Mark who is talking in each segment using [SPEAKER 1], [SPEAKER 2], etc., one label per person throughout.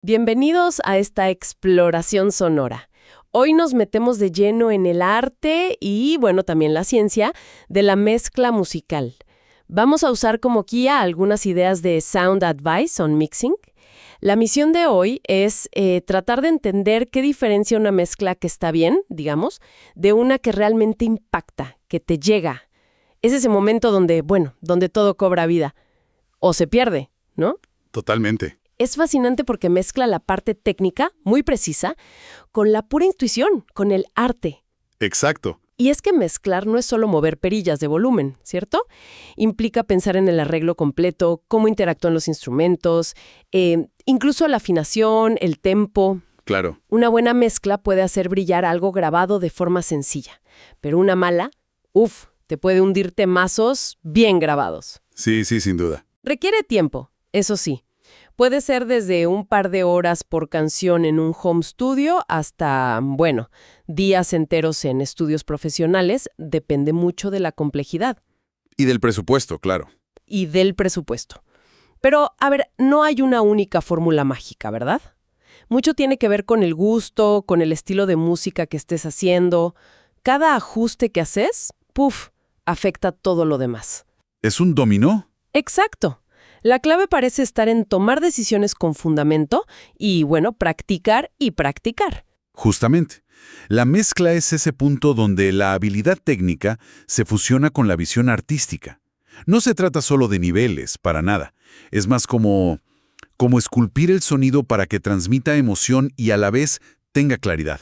[SPEAKER 1] Bienvenidos a esta exploración sonora. Hoy nos metemos de lleno en el arte y, bueno, también la ciencia de la mezcla musical. Vamos a usar como guía algunas ideas de Sound Advice on Mixing. La misión de hoy es tratar de entender qué diferencia una mezcla que está bien, digamos, de una que realmente impacta, que te llega. Es ese momento donde, bueno, donde todo cobra vida. O se pierde, ¿no?
[SPEAKER 2] Totalmente.
[SPEAKER 1] Es fascinante porque mezcla la parte técnica, muy precisa, con la pura intuición, con el arte.
[SPEAKER 2] Exacto.
[SPEAKER 1] Y es que mezclar no es solo mover perillas de volumen, ¿cierto? Implica pensar en el arreglo completo, cómo interactúan los instrumentos, incluso la afinación, el tempo.
[SPEAKER 2] Claro.
[SPEAKER 1] Una buena mezcla puede hacer brillar algo grabado de forma sencilla, pero una mala, te puede hundir temazos bien grabados.
[SPEAKER 2] Sí, sin duda.
[SPEAKER 1] Requiere tiempo, eso sí. Puede ser desde un par de horas por canción en un home studio hasta, bueno, días enteros en estudios profesionales. Depende mucho de la complejidad.
[SPEAKER 2] Y del presupuesto, claro.
[SPEAKER 1] Y del presupuesto. Pero, a ver, no hay una única fórmula mágica, ¿verdad? Mucho tiene que ver con el gusto, con el estilo de música que estés haciendo. Cada ajuste que haces, afecta todo lo demás.
[SPEAKER 2] ¿Es un dominó?
[SPEAKER 1] Exacto. La clave parece estar en tomar decisiones con fundamento y, bueno, practicar y practicar.
[SPEAKER 2] Justamente. La mezcla es ese punto donde la habilidad técnica se fusiona con la visión artística. No se trata solo de niveles, para nada. Es más como esculpir el sonido para que transmita emoción y a la vez tenga claridad.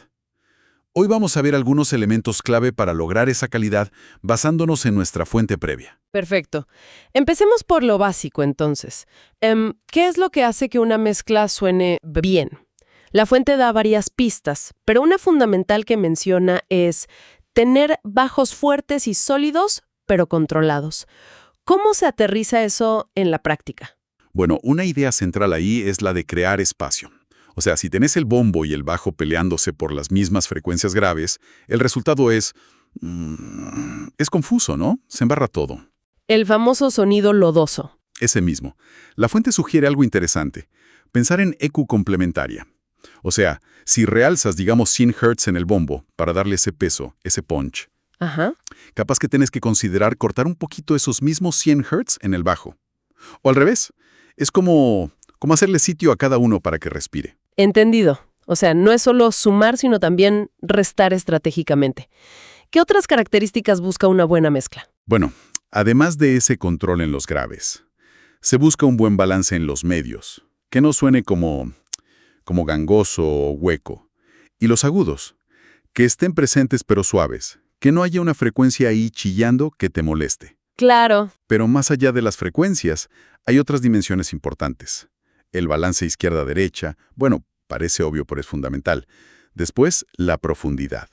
[SPEAKER 2] Hoy vamos a ver algunos elementos clave para lograr esa calidad basándonos en nuestra fuente previa.
[SPEAKER 1] Perfecto. Empecemos por lo básico, entonces. ¿Qué es lo que hace que una mezcla suene bien? La fuente da varias pistas, pero una fundamental que menciona es tener bajos fuertes y sólidos, pero controlados. ¿Cómo se aterriza eso en la práctica?
[SPEAKER 2] Bueno, una idea central ahí es la de crear espacio. O sea, si tenés el bombo y el bajo peleándose por las mismas frecuencias graves, el resultado es confuso, ¿no? Se embarra todo.
[SPEAKER 1] El famoso sonido lodoso.
[SPEAKER 2] Ese mismo. La fuente sugiere algo interesante. Pensar en EQ complementaria. O sea, si realzas, digamos, 100 Hz en el bombo para darle ese peso, ese punch,
[SPEAKER 1] Ajá.
[SPEAKER 2] capaz que tenés que considerar cortar un poquito esos mismos 100 Hz en el bajo. O al revés. Es como hacerle sitio a cada uno para que respire.
[SPEAKER 1] Entendido. O sea, no es solo sumar, sino también restar estratégicamente. ¿Qué otras características busca una buena mezcla?
[SPEAKER 2] Bueno, además de ese control en los graves, se busca un buen balance en los medios, que no suene como gangoso o hueco. Y los agudos, que estén presentes pero suaves, que no haya una frecuencia ahí chillando que te moleste.
[SPEAKER 1] Claro.
[SPEAKER 2] Pero más allá de las frecuencias, hay otras dimensiones importantes. El balance izquierda-derecha, bueno, parece obvio pero es fundamental. Después, la profundidad.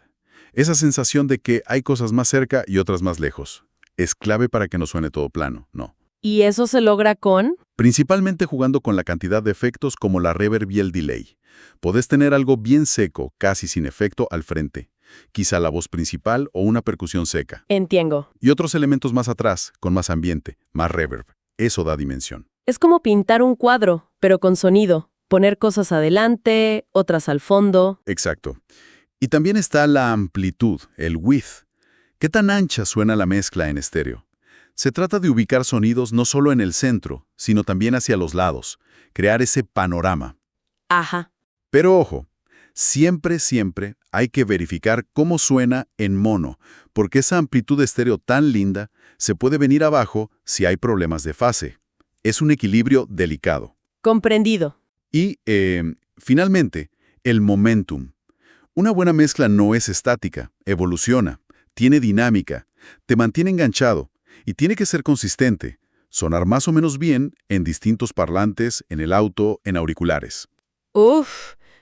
[SPEAKER 2] Esa sensación de que hay cosas más cerca y otras más lejos. Es clave para que no suene todo plano, ¿no?
[SPEAKER 1] ¿Y eso se logra con?
[SPEAKER 2] Principalmente jugando con la cantidad de efectos como la reverb y el delay. Podés tener algo bien seco, casi sin efecto, al frente. Quizá la voz principal o una percusión seca.
[SPEAKER 1] Entiendo.
[SPEAKER 2] Y otros elementos más atrás, con más ambiente, más reverb. Eso da dimensión.
[SPEAKER 1] Es como pintar un cuadro, pero con sonido. Poner cosas adelante, otras al fondo.
[SPEAKER 2] Exacto. Y también está la amplitud, el width. ¿Qué tan ancha suena la mezcla en estéreo? Se trata de ubicar sonidos no solo en el centro, sino también hacia los lados, crear ese panorama.
[SPEAKER 1] Ajá.
[SPEAKER 2] Pero ojo, siempre hay que verificar cómo suena en mono, porque esa amplitud estéreo tan linda se puede venir abajo si hay problemas de fase. Es un equilibrio delicado.
[SPEAKER 1] Comprendido.
[SPEAKER 2] Y, finalmente, el momentum. Una buena mezcla no es estática, evoluciona, tiene dinámica, te mantiene enganchado y tiene que ser consistente, sonar más o menos bien en distintos parlantes, en el auto, en auriculares.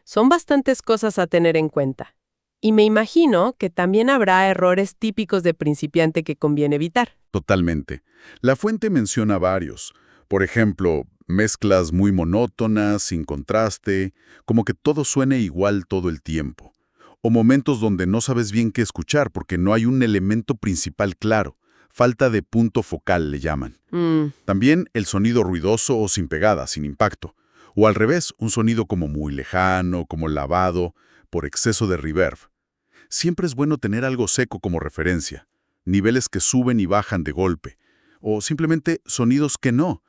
[SPEAKER 1] Son bastantes cosas a tener en cuenta. Y me imagino que también habrá errores típicos de principiante que conviene evitar.
[SPEAKER 2] Totalmente. La fuente menciona varios. Por ejemplo, mezclas muy monótonas, sin contraste, como que todo suene igual todo el tiempo. O momentos donde no sabes bien qué escuchar porque no hay un elemento principal claro. Falta de punto focal le llaman. También el sonido ruidoso o sin pegada, sin impacto. O al revés, un sonido como muy lejano, como lavado, por exceso de reverb. Siempre es bueno tener algo seco como referencia, niveles que suben y bajan de golpe, o simplemente sonidos que no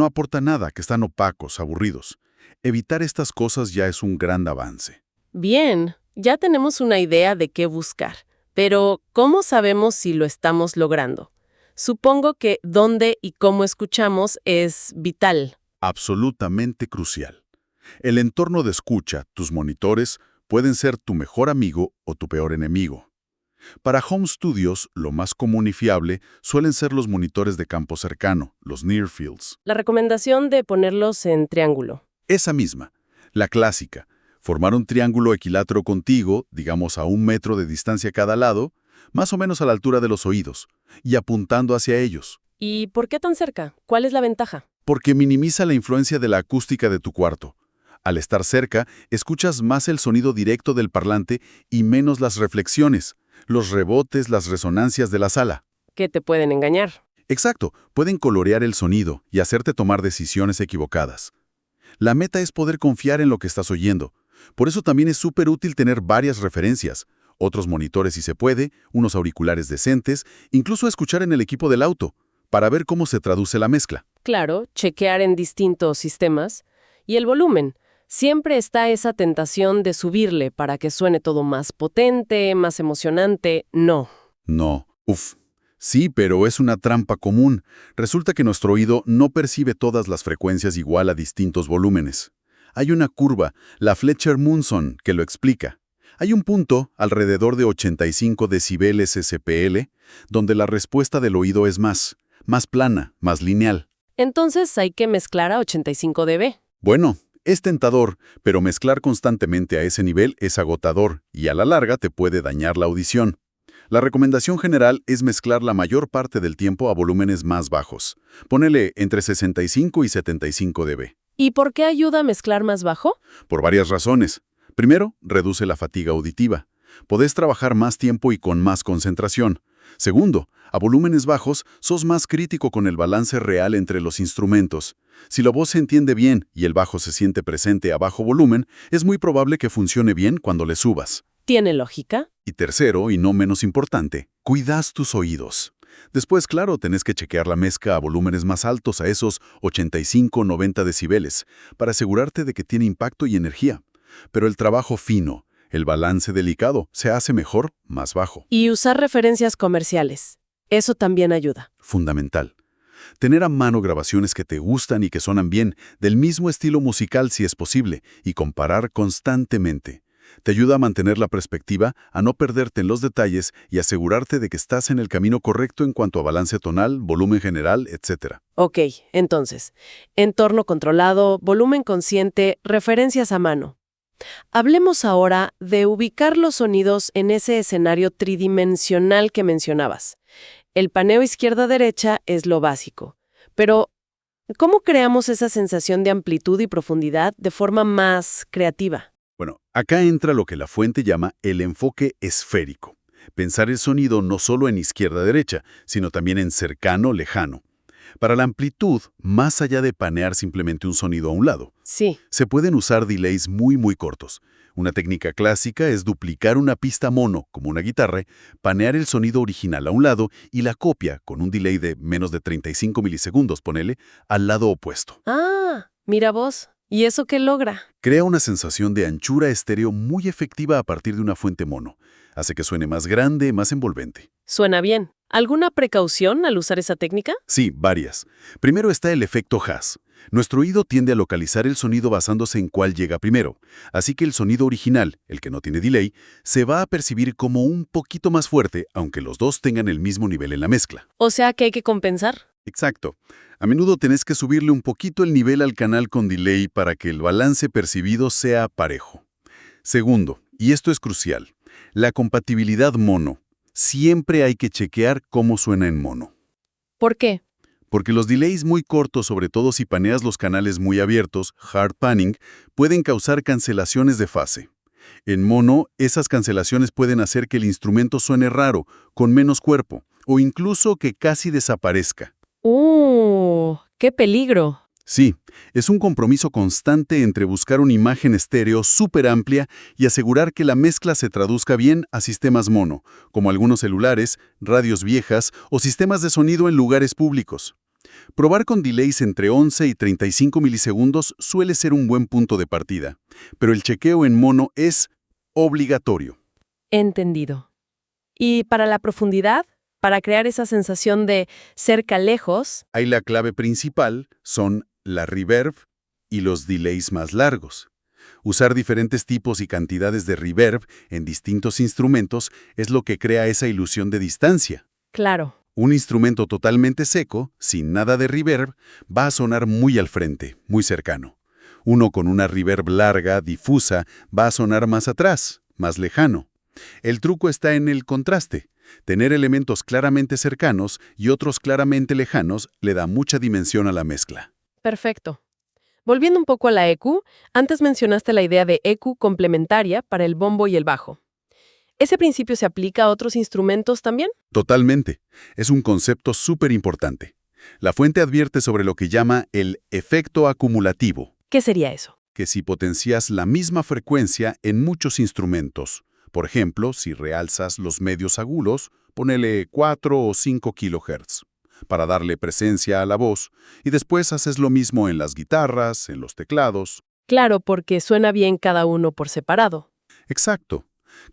[SPEAKER 2] aportan nada, que están opacos, aburridos. Evitar estas cosas ya es un gran avance.
[SPEAKER 1] Bien, ya tenemos una idea de qué buscar, pero ¿cómo sabemos si lo estamos logrando? Supongo que dónde y cómo escuchamos es vital.
[SPEAKER 2] Absolutamente crucial. El entorno de escucha, tus monitores, pueden ser tu mejor amigo o tu peor enemigo. Para home studios, lo más común y fiable suelen ser los monitores de campo cercano, los near fields.
[SPEAKER 1] La recomendación de ponerlos en triángulo.
[SPEAKER 2] Esa misma, la clásica, formar un triángulo equilátero contigo, digamos a 1 metro de distancia a cada lado, más o menos a la altura de los oídos, y apuntando hacia ellos,
[SPEAKER 1] ¿Y por qué tan cerca? ¿Cuál es la ventaja?
[SPEAKER 2] porque minimiza la influencia de la acústica de tu cuarto. Al estar cerca, escuchas más el sonido directo del parlante y menos las reflexiones, los rebotes, las resonancias de la sala.
[SPEAKER 1] ¿Qué te pueden engañar?
[SPEAKER 2] Exacto, pueden colorear el sonido y hacerte tomar decisiones equivocadas. La meta es poder confiar en lo que estás oyendo. Por eso también es súper útil tener varias referencias, otros monitores si se puede, unos auriculares decentes, incluso escuchar en el equipo del auto, para ver cómo se traduce la mezcla.
[SPEAKER 1] Claro, chequear en distintos sistemas. Y el volumen. Siempre está esa tentación de subirle para que suene todo más potente, más emocionante. No.
[SPEAKER 2] No, sí, pero es una trampa común. Resulta que nuestro oído no percibe todas las frecuencias igual a distintos volúmenes. Hay una curva, la Fletcher-Munson, que lo explica. Hay un punto, alrededor de 85 decibeles SPL, donde la respuesta del oído es más plana, más lineal.
[SPEAKER 1] Entonces hay que mezclar a 85 dB.
[SPEAKER 2] Bueno, es tentador, pero mezclar constantemente a ese nivel es agotador y a la larga te puede dañar la audición. La recomendación general es mezclar la mayor parte del tiempo a volúmenes más bajos. Ponele entre 65 y 75 dB.
[SPEAKER 1] ¿Y por qué ayuda a mezclar más bajo?
[SPEAKER 2] Por varias razones. Primero, reduce la fatiga auditiva. Podés trabajar más tiempo y con más concentración. Segundo, a volúmenes bajos, sos más crítico con el balance real entre los instrumentos. Si la voz se entiende bien y el bajo se siente presente a bajo volumen, es muy probable que funcione bien cuando le subas.
[SPEAKER 1] ¿Tiene lógica?
[SPEAKER 2] Y tercero, y no menos importante, cuidas tus oídos. Después, claro, tenés que chequear la mezcla a volúmenes más altos, a esos 85-90 decibeles, para asegurarte de que tiene impacto y energía. Pero el trabajo fino, el balance delicado, se hace mejor más bajo.
[SPEAKER 1] Y usar referencias comerciales. Eso también ayuda.
[SPEAKER 2] Fundamental. Tener a mano grabaciones que te gustan y que sonan bien, del mismo estilo musical si es posible, y comparar constantemente. Te ayuda a mantener la perspectiva, a no perderte en los detalles y asegurarte de que estás en el camino correcto en cuanto a balance tonal, volumen general, etc.
[SPEAKER 1] Ok, entonces, entorno controlado, volumen consciente, referencias a mano. Hablemos ahora de ubicar los sonidos en ese escenario tridimensional que mencionabas. El paneo izquierda-derecha es lo básico. Pero, ¿cómo creamos esa sensación de amplitud y profundidad de forma más creativa?
[SPEAKER 2] Bueno, acá entra lo que la fuente llama el enfoque esférico. Pensar el sonido no solo en izquierda-derecha, sino también en cercano-lejano. Para la amplitud, más allá de panear simplemente un sonido a un lado,
[SPEAKER 1] Sí.
[SPEAKER 2] se pueden usar delays muy cortos. Una técnica clásica es duplicar una pista mono, como una guitarra, panear el sonido original a un lado y la copia, con un delay de menos de 35 milisegundos, ponele, al lado opuesto.
[SPEAKER 1] Ah, mira vos. ¿Y eso qué logra?
[SPEAKER 2] Crea una sensación de anchura estéreo muy efectiva a partir de una fuente mono. Hace que suene más grande, más envolvente.
[SPEAKER 1] Suena bien. ¿Alguna precaución al usar esa técnica?
[SPEAKER 2] Sí, varias. Primero está el efecto Haas. Nuestro oído tiende a localizar el sonido basándose en cuál llega primero. Así que el sonido original, el que no tiene delay, se va a percibir como un poquito más fuerte, aunque los dos tengan el mismo nivel en la mezcla.
[SPEAKER 1] O sea que hay que compensar.
[SPEAKER 2] Exacto. A menudo tenés que subirle un poquito el nivel al canal con delay para que el balance percibido sea parejo. Segundo, y esto es crucial, la compatibilidad mono. Siempre hay que chequear cómo suena en mono.
[SPEAKER 1] ¿Por qué?
[SPEAKER 2] Porque los delays muy cortos, sobre todo si paneas los canales muy abiertos, hard panning, pueden causar cancelaciones de fase. En mono, esas cancelaciones pueden hacer que el instrumento suene raro, con menos cuerpo, o incluso que casi desaparezca.
[SPEAKER 1] ¡Qué peligro!
[SPEAKER 2] Sí, es un compromiso constante entre buscar una imagen estéreo súper amplia y asegurar que la mezcla se traduzca bien a sistemas mono, como algunos celulares, radios viejas o sistemas de sonido en lugares públicos. Probar con delays entre 11 y 35 milisegundos suele ser un buen punto de partida, pero el chequeo en mono es obligatorio.
[SPEAKER 1] Entendido. ¿Y para la profundidad? Para crear esa sensación de cerca lejos.
[SPEAKER 2] Ahí la clave principal son la reverb y los delays más largos. Usar diferentes tipos y cantidades de reverb en distintos instrumentos es lo que crea esa ilusión de distancia.
[SPEAKER 1] Claro.
[SPEAKER 2] Un instrumento totalmente seco, sin nada de reverb, va a sonar muy al frente, muy cercano. Uno con una reverb larga, difusa, va a sonar más atrás, más lejano. El truco está en el contraste. Tener elementos claramente cercanos y otros claramente lejanos le da mucha dimensión a la mezcla.
[SPEAKER 1] Perfecto. Volviendo un poco a la EQ, antes mencionaste la idea de EQ complementaria para el bombo y el bajo. ¿Ese principio se aplica a otros instrumentos también?
[SPEAKER 2] Totalmente. Es un concepto súper importante. La fuente advierte sobre lo que llama el efecto acumulativo,
[SPEAKER 1] ¿Qué sería eso?
[SPEAKER 2] que si potencias la misma frecuencia en muchos instrumentos, por ejemplo, si realzas los medios agudos, ponele 4 o 5 kHz, para darle presencia a la voz, y después haces lo mismo en las guitarras, en los teclados.
[SPEAKER 1] Claro, porque suena bien cada uno por separado.
[SPEAKER 2] Exacto.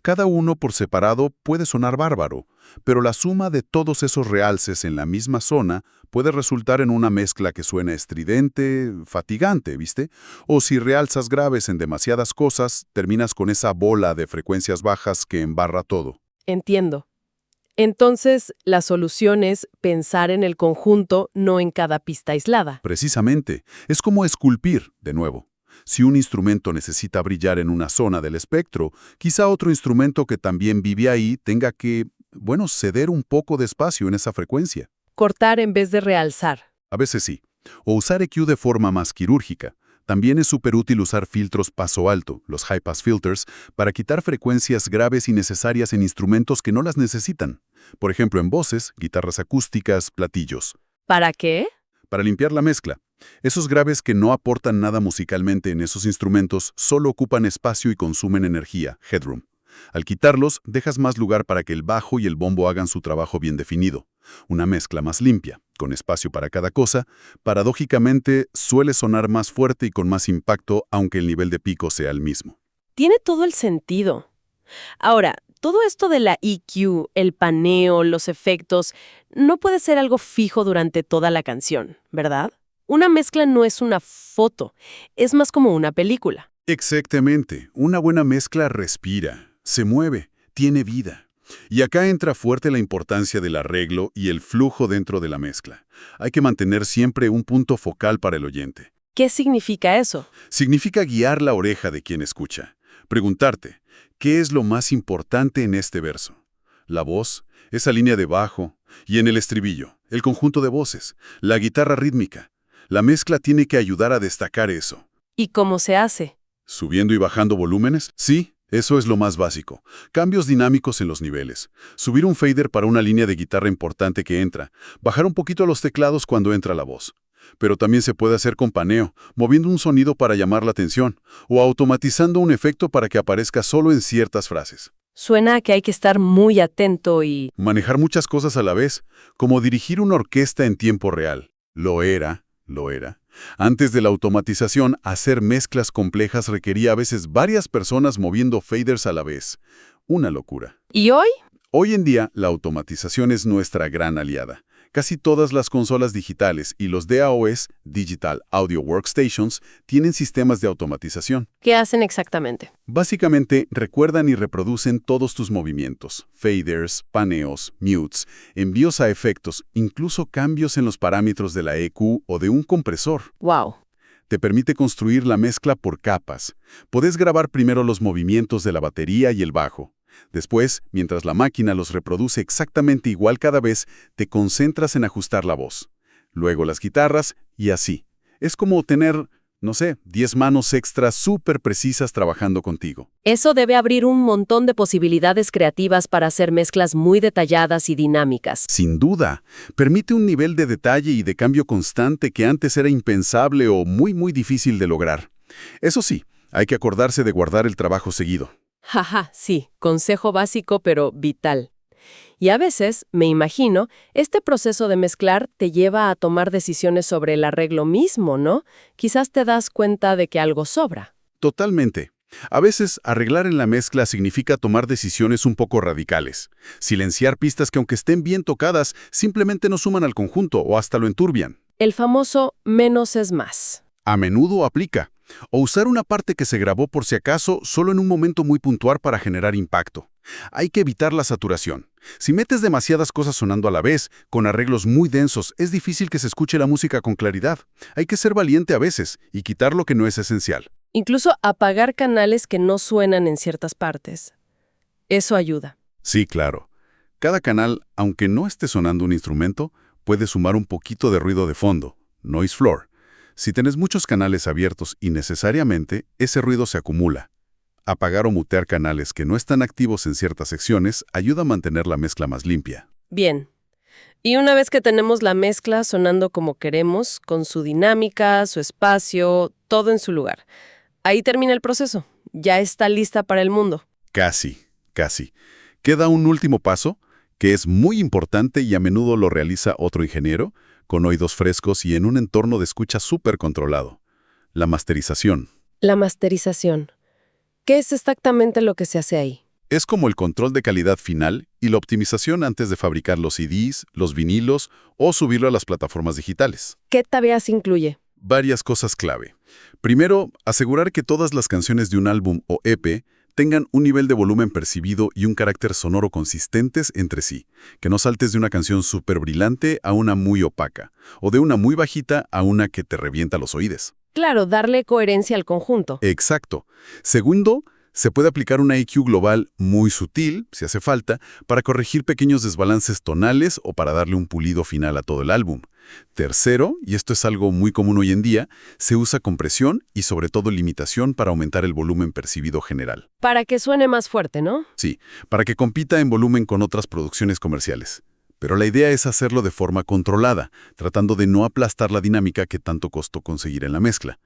[SPEAKER 2] Cada uno por separado puede sonar bárbaro, pero la suma de todos esos realces en la misma zona puede resultar en una mezcla que suena estridente, fatigante, ¿viste? O si realzas graves en demasiadas cosas, terminas con esa bola de frecuencias bajas que embarra todo.
[SPEAKER 1] Entiendo. Entonces, la solución es pensar en el conjunto, no en cada pista aislada.
[SPEAKER 2] Precisamente, es como esculpir, de nuevo. Si un instrumento necesita brillar en una zona del espectro, quizá otro instrumento que también vive ahí tenga que, ceder un poco de espacio en esa frecuencia.
[SPEAKER 1] Cortar en vez de realzar.
[SPEAKER 2] A veces sí. O usar EQ de forma más quirúrgica. También es súper útil usar filtros paso alto, los high pass filters, para quitar frecuencias graves y necesarias en instrumentos que no las necesitan. Por ejemplo, en voces, guitarras acústicas, platillos.
[SPEAKER 1] ¿Para qué?
[SPEAKER 2] Para limpiar la mezcla. Esos graves que no aportan nada musicalmente en esos instrumentos solo ocupan espacio y consumen energía, headroom. Al quitarlos, dejas más lugar para que el bajo y el bombo hagan su trabajo bien definido. Una mezcla más limpia, con espacio para cada cosa, paradójicamente suele sonar más fuerte y con más impacto, aunque el nivel de pico sea el mismo.
[SPEAKER 1] Tiene todo el sentido. Ahora, todo esto de la EQ, el paneo, los efectos, no puede ser algo fijo durante toda la canción, ¿verdad? Una mezcla no es una foto, es más como una película.
[SPEAKER 2] Exactamente. Una buena mezcla respira, se mueve, tiene vida. Y acá entra fuerte la importancia del arreglo y el flujo dentro de la mezcla. Hay que mantener siempre un punto focal para el oyente.
[SPEAKER 1] ¿Qué significa eso?
[SPEAKER 2] Significa guiar la oreja de quien escucha. Preguntarte, ¿qué es lo más importante en este verso? La voz, esa línea de bajo, y en el estribillo, el conjunto de voces, la guitarra rítmica. La mezcla tiene que ayudar a destacar eso.
[SPEAKER 1] ¿Y cómo se hace?
[SPEAKER 2] ¿Subiendo y bajando volúmenes? Sí, eso es lo más básico. Cambios dinámicos en los niveles. Subir un fader para una línea de guitarra importante que entra. Bajar un poquito los teclados cuando entra la voz. Pero también se puede hacer con paneo, moviendo un sonido para llamar la atención, o automatizando un efecto para que aparezca solo en ciertas frases.
[SPEAKER 1] Suena a que hay que estar muy atento y...
[SPEAKER 2] Manejar muchas cosas a la vez, como dirigir una orquesta en tiempo real. Lo era. Antes de la automatización, hacer mezclas complejas requería a veces varias personas moviendo faders a la vez. Una locura.
[SPEAKER 1] ¿Y hoy?
[SPEAKER 2] Hoy en día, la automatización es nuestra gran aliada. Casi todas las consolas digitales y los DAWs, Digital Audio Workstations, tienen sistemas de automatización.
[SPEAKER 1] ¿Qué hacen exactamente?
[SPEAKER 2] Básicamente, recuerdan y reproducen todos tus movimientos, faders, paneos, mutes, envíos a efectos, incluso cambios en los parámetros de la EQ o de un compresor.
[SPEAKER 1] ¡Wow!
[SPEAKER 2] Te permite construir la mezcla por capas. Podés grabar primero los movimientos de la batería y el bajo. Después, mientras la máquina los reproduce exactamente igual cada vez, te concentras en ajustar la voz. Luego las guitarras y así. Es como tener no sé, 10 manos extras súper precisas trabajando contigo.
[SPEAKER 1] Eso debe abrir un montón de posibilidades creativas para hacer mezclas muy detalladas y dinámicas.
[SPEAKER 2] Sin duda, permite un nivel de detalle y de cambio constante que antes era impensable o muy difícil de lograr. Eso sí, hay que acordarse de guardar el trabajo seguido.
[SPEAKER 1] Jaja, sí, consejo básico pero vital. Y a veces, me imagino, este proceso de mezclar te lleva a tomar decisiones sobre el arreglo mismo, ¿no? Quizás te das cuenta de que algo sobra.
[SPEAKER 2] Totalmente. A veces, arreglar en la mezcla significa tomar decisiones un poco radicales. Silenciar pistas que, aunque estén bien tocadas, simplemente no suman al conjunto o hasta lo enturbian.
[SPEAKER 1] El famoso menos es más.
[SPEAKER 2] A menudo aplica. O usar una parte que se grabó por si acaso solo en un momento muy puntual para generar impacto. Hay que evitar la saturación. Si metes demasiadas cosas sonando a la vez, con arreglos muy densos, es difícil que se escuche la música con claridad. Hay que ser valiente a veces y quitar lo que no es esencial.
[SPEAKER 1] Incluso apagar canales que no suenan en ciertas partes. Eso ayuda.
[SPEAKER 2] Sí, claro. Cada canal, aunque no esté sonando un instrumento, puede sumar un poquito de ruido de fondo, noise floor. Si tenés muchos canales abiertos innecesariamente, ese ruido se acumula. Apagar o mutear canales que no están activos en ciertas secciones ayuda a mantener la mezcla más limpia.
[SPEAKER 1] Bien. Y una vez que tenemos la mezcla sonando como queremos, con su dinámica, su espacio, todo en su lugar, ahí termina el proceso. Ya está lista para el mundo.
[SPEAKER 2] Casi. Queda un último paso, que es muy importante y a menudo lo realiza otro ingeniero, con oídos frescos y en un entorno de escucha súper controlado. La masterización.
[SPEAKER 1] La masterización. ¿Qué es exactamente lo que se hace ahí?
[SPEAKER 2] Es como el control de calidad final y la optimización antes de fabricar los CDs, los vinilos o subirlo a las plataformas digitales.
[SPEAKER 1] ¿Qué tareas incluye?
[SPEAKER 2] Varias cosas clave. Primero, asegurar que todas las canciones de un álbum o EP tengan un nivel de volumen percibido y un carácter sonoro consistentes entre sí, que no saltes de una canción súper brillante a una muy opaca, o de una muy bajita a una que te revienta los oídos.
[SPEAKER 1] Claro, darle coherencia al conjunto.
[SPEAKER 2] Exacto. Segundo, se puede aplicar una EQ global muy sutil, si hace falta, para corregir pequeños desbalances tonales o para darle un pulido final a todo el álbum. Tercero, y esto es algo muy común hoy en día, se usa compresión y sobre todo limitación para aumentar el volumen percibido general.
[SPEAKER 1] Para que suene más fuerte, ¿no?
[SPEAKER 2] Sí, para que compita en volumen con otras producciones comerciales. Pero la idea es hacerlo de forma controlada, tratando de no aplastar la dinámica que tanto costó conseguir en la mezcla.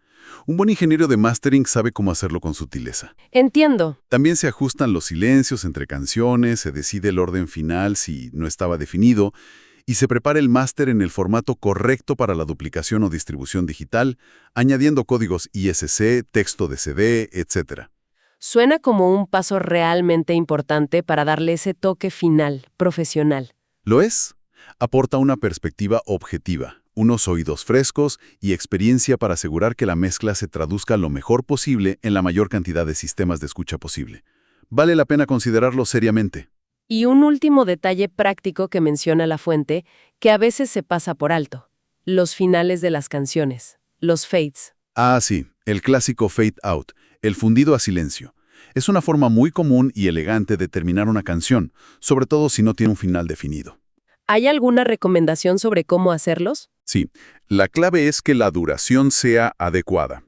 [SPEAKER 2] Un buen ingeniero de mastering sabe cómo hacerlo con sutileza.
[SPEAKER 1] Entiendo.
[SPEAKER 2] También se ajustan los silencios entre canciones, se decide el orden final si no estaba definido, y se prepara el máster en el formato correcto para la duplicación o distribución digital, añadiendo códigos ISC, texto de CD, etc.
[SPEAKER 1] Suena como un paso realmente importante para darle ese toque final, profesional.
[SPEAKER 2] ¿Lo es? Aporta una perspectiva objetiva, unos oídos frescos y experiencia para asegurar que la mezcla se traduzca lo mejor posible en la mayor cantidad de sistemas de escucha posible. Vale la pena considerarlo seriamente.
[SPEAKER 1] Y un último detalle práctico que menciona la fuente, que a veces se pasa por alto. Los finales de las canciones, los fades.
[SPEAKER 2] Ah, sí, el clásico fade out, el fundido a silencio. Es una forma muy común y elegante de terminar una canción, sobre todo si no tiene un final definido.
[SPEAKER 1] ¿Hay alguna recomendación sobre cómo hacerlos?
[SPEAKER 2] Sí, la clave es que la duración sea adecuada.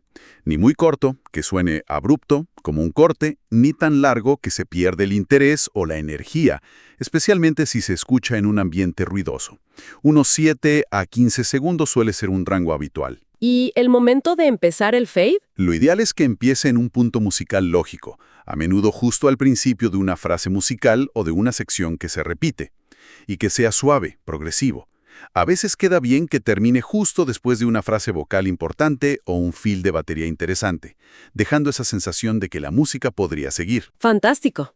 [SPEAKER 2] Ni muy corto, que suene abrupto, como un corte, ni tan largo que se pierde el interés o la energía, especialmente si se escucha en un ambiente ruidoso. Unos 7 a 15 segundos suele ser un rango habitual.
[SPEAKER 1] ¿Y el momento de empezar el fade?
[SPEAKER 2] Lo ideal es que empiece en un punto musical lógico, a menudo justo al principio de una frase musical o de una sección que se repite, y que sea suave, progresivo. A veces queda bien que termine justo después de una frase vocal importante o un fill de batería interesante, dejando esa sensación de que la música podría seguir.
[SPEAKER 1] Fantástico.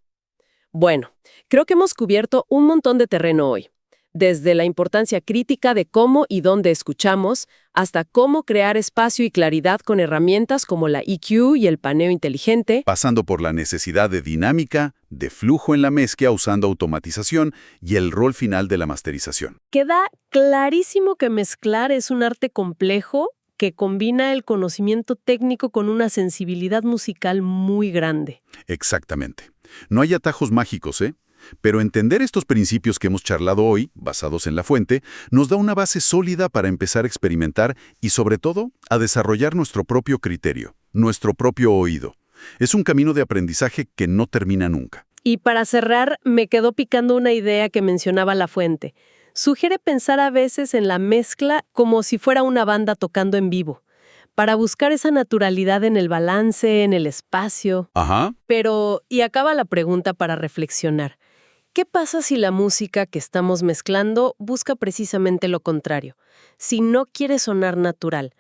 [SPEAKER 1] Bueno, creo que hemos cubierto un montón de terreno hoy. Desde la importancia crítica de cómo y dónde escuchamos, hasta cómo crear espacio y claridad con herramientas como la EQ y el paneo inteligente.
[SPEAKER 2] Pasando por la necesidad de dinámica, de flujo en la mezcla usando automatización y el rol final de la masterización.
[SPEAKER 1] Queda clarísimo que mezclar es un arte complejo que combina el conocimiento técnico con una sensibilidad musical muy grande.
[SPEAKER 2] Exactamente. No hay atajos mágicos, ¿eh? Pero entender estos principios que hemos charlado hoy, basados en la fuente, nos da una base sólida para empezar a experimentar y, sobre todo, a desarrollar nuestro propio criterio, nuestro propio oído. Es un camino de aprendizaje que no termina nunca.
[SPEAKER 1] Y para cerrar, me quedó picando una idea que mencionaba la fuente. Sugiere pensar a veces en la mezcla como si fuera una banda tocando en vivo, para buscar esa naturalidad en el balance, en el espacio.
[SPEAKER 2] Ajá.
[SPEAKER 1] Pero, y acaba la pregunta para reflexionar. ¿Qué pasa si la música que estamos mezclando busca precisamente lo contrario? Si no quiere sonar natural,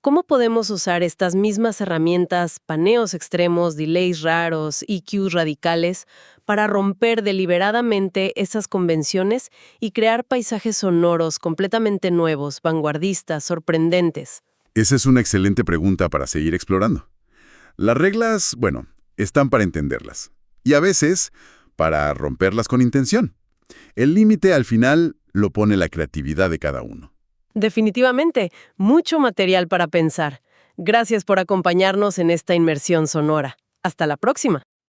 [SPEAKER 1] ¿cómo podemos usar estas mismas herramientas, paneos extremos, delays raros, EQs radicales, para romper deliberadamente esas convenciones y crear paisajes sonoros completamente nuevos, vanguardistas, sorprendentes?
[SPEAKER 2] Esa es una excelente pregunta para seguir explorando. Las reglas, bueno, están para entenderlas. Y a veces, para romperlas con intención. El límite, al final, lo pone la creatividad de cada uno.
[SPEAKER 1] Definitivamente, mucho material para pensar. Gracias por acompañarnos en esta inmersión sonora. Hasta la próxima.